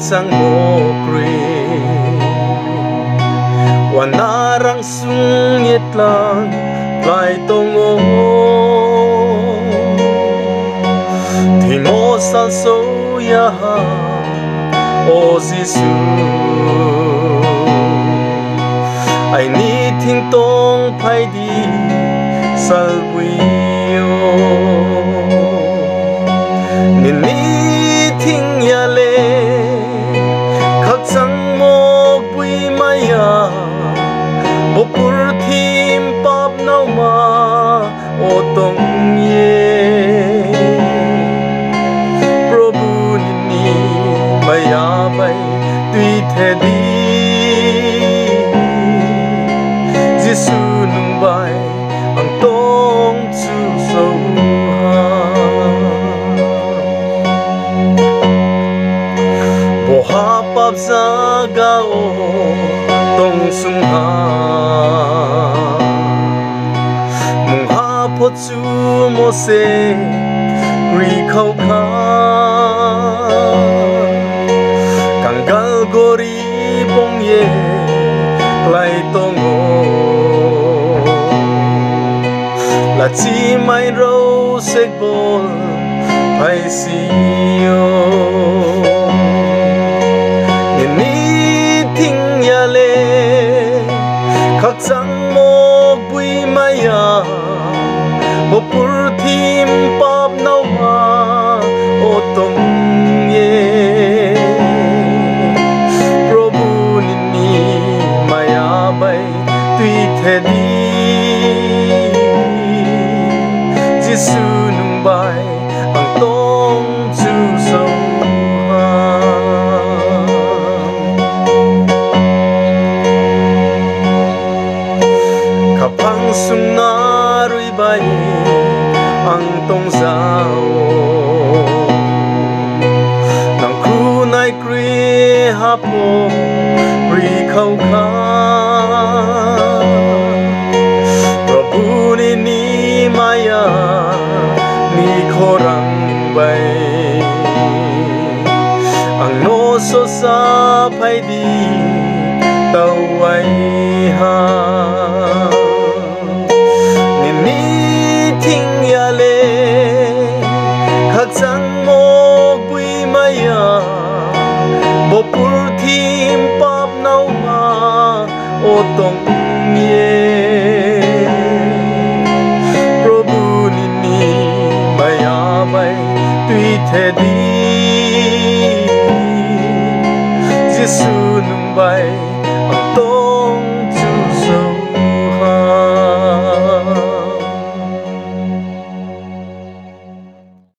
sang mo green wanarang sungit lang lai tongo thì mo sal so ya o Giêsu ai ni thing tong phai đi sal buio ni ni thing ya le khắc sang mo bui maya bo pur thim pap nau ma o tong ye Prabhu ni maya bai tui the di Giêsu nung bai ang tong chu so bo ha pap za ga o tong sung ha mung ha po chu mo se ri khau kha kang gal gori bong ye lai tong o là chi mai râu sek bol phải si yo nhìn ni thing ya le khắc sang mo bui mai ya mo pur thim pap nau ma o tong ye Prabhu ni maya bai tui the di Giêsu nung bai ang tong chu so kapang sung na rui bai ang tong sao nang khu nai kri ha po ri khau kha Prabhu ni maya ni khorang bai ang no so sa phai di tau ai ha ni ni thing ya le khắc sang mo bui maya bo pur thim pap nau ma o tong ye Prabhu ni maya bai tui the di